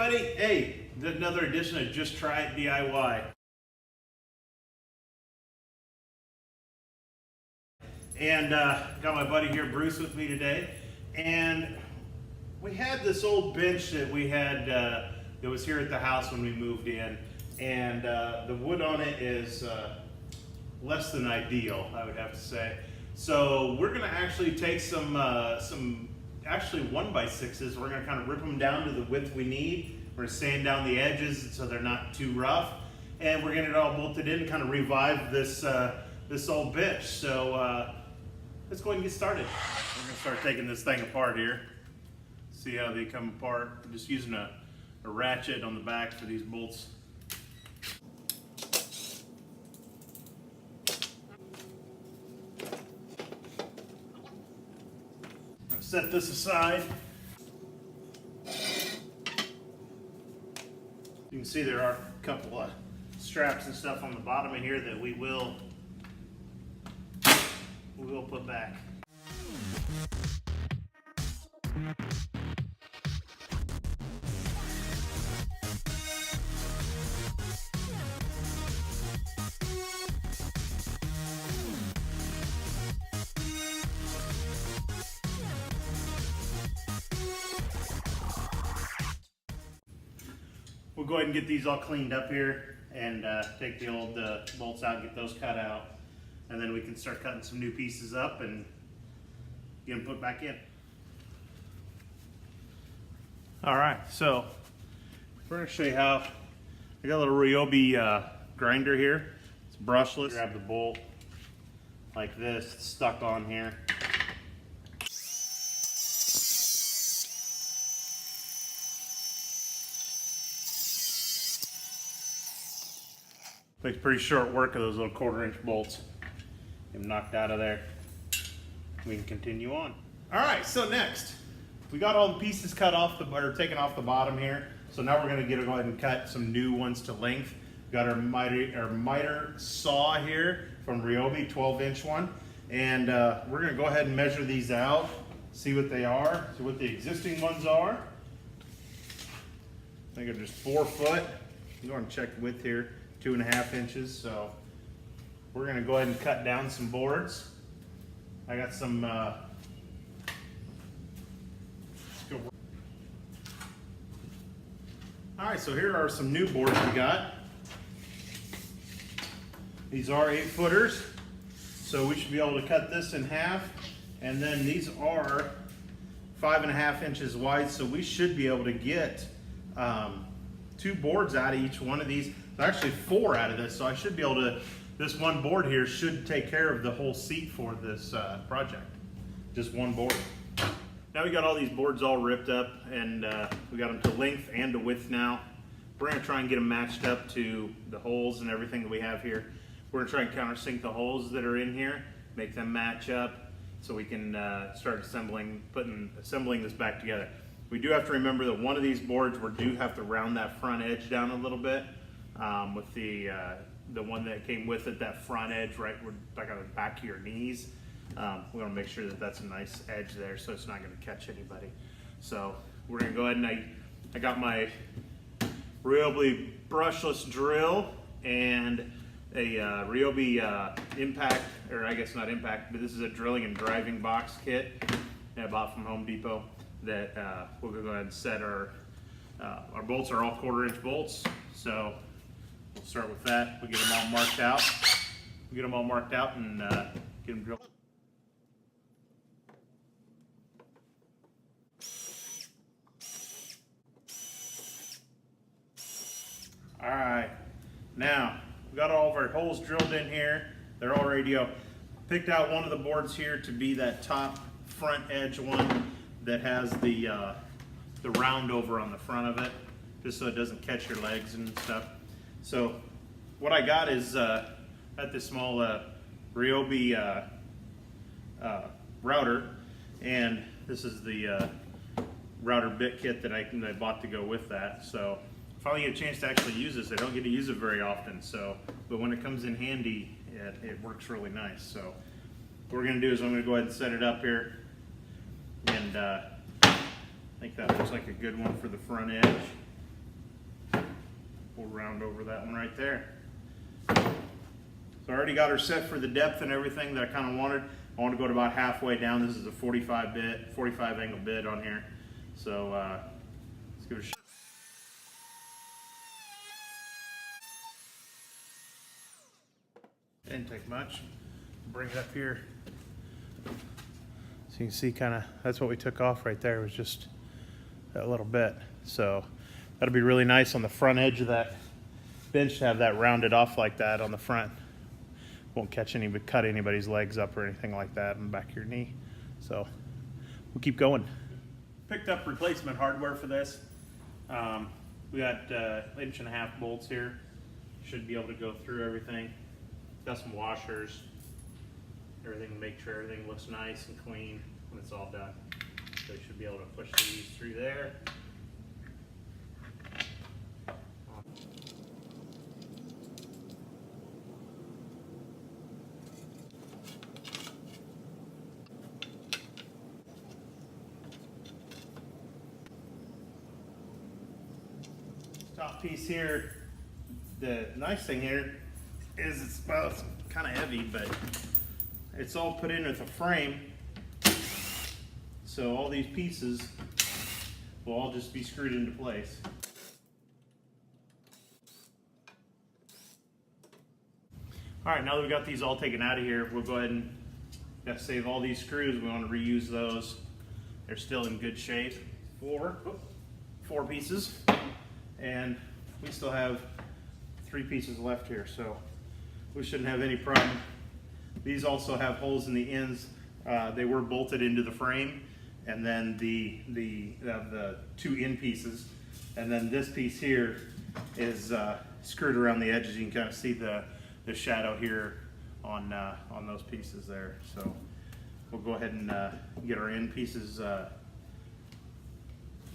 everybody. Hey, another edition of Just Try It DIY. And got my buddy here, Bruce, with me today. And we had this old bench that we had that was here at the house when we moved in. And the wood on it is less than ideal, I would have to say. So we're gonna actually take some actually 1x6s. We're gonna kind of rip them down to the width we need. We're gonna sand down the edges so they're not too rough. And we're gonna get it all bolted in and kind of revive this this old bench. So let's go ahead and get started. We're gonna start taking this thing apart here. See how they come apart. I'm just using a ratchet on the back for these bolts. Set this aside. You can see there are a couple of straps and stuff on the bottom of here that we will put back. We'll go ahead and get these all cleaned up here and take the old bolts out, get those cut out, and then we can start cutting some new pieces up and get them put back in. All right, so we're going to show you how I got a little Rehab grinder here. It's brushless. Grab the bolt like this, it's stuck on here. Makes pretty short work of those little 1/4 inch bolts. Get them knocked out of there. We can continue on. All right, so next, we got all the pieces cut off or taken off the bottom here. So now we're gonna go ahead and cut some new ones to length. We got our miter saw here from Rehab, 12-inch one. And we're gonna go ahead and measure these out, see what they are, see what the existing ones are. I think they're just 4 foot. Go ahead and check the width here. 2.5 inches. So we're gonna go ahead and cut down some boards. I got some all right, so here are some new boards we got. These are 8-footers, so we should be able to cut this in half. And then these are 5.5 inches wide, so we should be able to get 2 boards out of each one of these. Actually 4 out of this, so I should be able to, this one board here should take care of the whole seat for this project. Just one board. Now we got all these boards all ripped up and we got them to length and to width now. We're gonna try and get them matched up to the holes and everything that we have here. We're gonna try and countersink the holes that are in here, make them match up so we can start assembling this back together. We do have to remember that one of these boards, we do have to round that front edge down a little bit. With the one that came with it, that front edge right like on the back of your knees. We want to make sure that that's a nice edge there so it's not going to catch anybody. So we're going to go ahead and I got my Rehab brushless drill and a Rehab impact, or I guess not impact, but this is a drilling and driving box kit that I bought from Home Depot that we'll go ahead and set our bolts are all 1/4 inch bolts. So we'll start with that. We get them all marked out. We get them all marked out and get them drilled. All right, now we got all of our holes drilled in here. They're all ready to go. Picked out one of the boards here to be that top front edge one that has the round over on the front of it, just so it doesn't catch your legs and stuff. So what I got is at this small Rehab router, and this is the router bit kit that I bought to go with that. So finally get a chance to actually use this. I don't get to use it very often, so but when it comes in handy, it works really nice. So what we're gonna do is I'm gonna go ahead and set it up here, and I think that looks like a good one for the front edge. we'll round over that one right there. So I already got her set for the depth and everything that I kind of wanted. I want to go to about halfway down. This is a 45 angle bit on here. So let's give it a shot. Didn't take much. Bring it up here. So you can see kind of, that's what we took off right there, was just that little bit. So that'll be really nice on the front edge of that bench to have that rounded off like that on the front. Won't cut anybody's legs up or anything like that in the back of your knee. So we'll keep going. Picked up replacement hardware for this. We got 1.5-inch bolts here. Should be able to go through everything. Got some washers. Everything to make sure everything looks nice and clean when it's all done. So you should be able to push these through there. Top piece here, the nice thing here is it's kind of heavy, but it's all put in with a frame. So all these pieces will all just be screwed into place. All right, now that we got these all taken out of here, we'll go ahead and save all these screws. We want to reuse those. They're still in good shape. Four pieces. And we still have 3 pieces left here, so we shouldn't have any problem. These also have holes in the ends. They were bolted into the frame, and then the 2 end pieces, and then this piece here is screwed around the edges. You can kind of see the shadow here on those pieces there. So we'll go ahead and get our end pieces,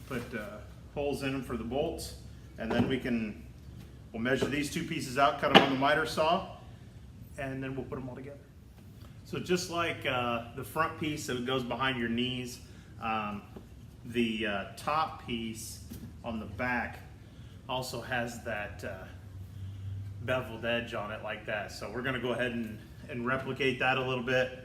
put holes in them for the bolts. And then we'll measure these 2 pieces out, cut them on the miter saw, and then we'll put them all together. So just like the front piece that goes behind your knees, the top piece on the back also has that beveled edge on it like that. So we're gonna go ahead and replicate that a little bit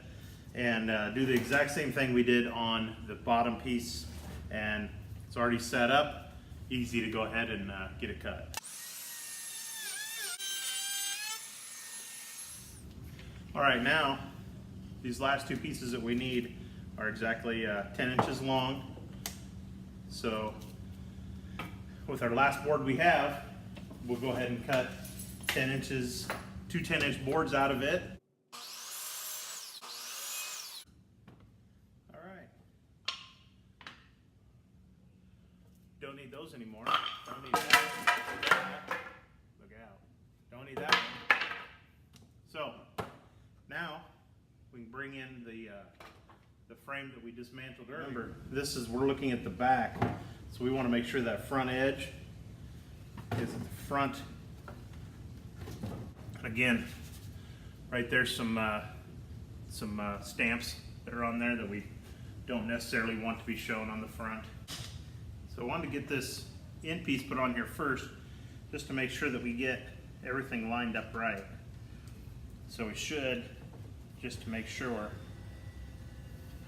and do the exact same thing we did on the bottom piece. And it's already set up. Easy to go ahead and get it cut. All right, now these last 2 pieces that we need are exactly 10 inches long. So with our last board we have, we'll go ahead and cut 10 inches, 2 10-inch boards out of it. Don't need those anymore. Don't need that. Look out. Don't need that one. So now we can bring in the frame that we dismantled earlier. Remember, we're looking at the back, so we want to make sure that front edge is at the front. And again, right there's some stamps that are on there that we don't necessarily want to be shown on the front. So I wanted to get this end piece put on here first, just to make sure that we get everything lined up right. So we should, just to make sure,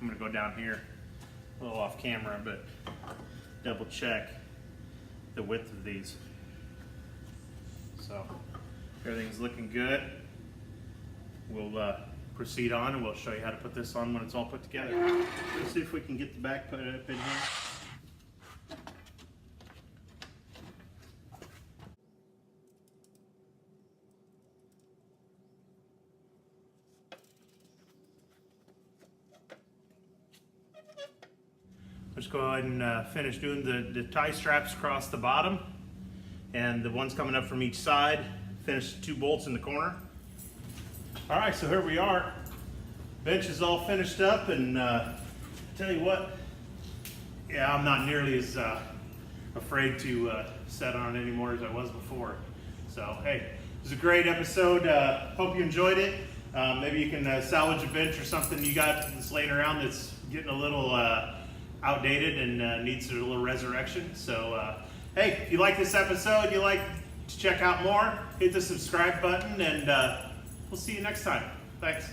I'm gonna go down here, a little off camera, but double check the width of these. So everything's looking good. We'll proceed on and we'll show you how to put this on when it's all put together. Let's see if we can get the back put up in here. Let's go ahead and finish doing the tie straps across the bottom, and the ones coming up from each side. Finish the 2 bolts in the corner. All right, so here we are. Bench is all finished up, and tell you what, yeah, I'm not nearly as afraid to set on it anymore as I was before. So hey, it was a great episode. Hope you enjoyed it. Maybe you can salvage a bench or something you got that's laying around that's getting a little outdated and needs a little resurrection. So hey, if you like this episode, you like to check out more, hit the subscribe button, and we'll see you next time. Thanks.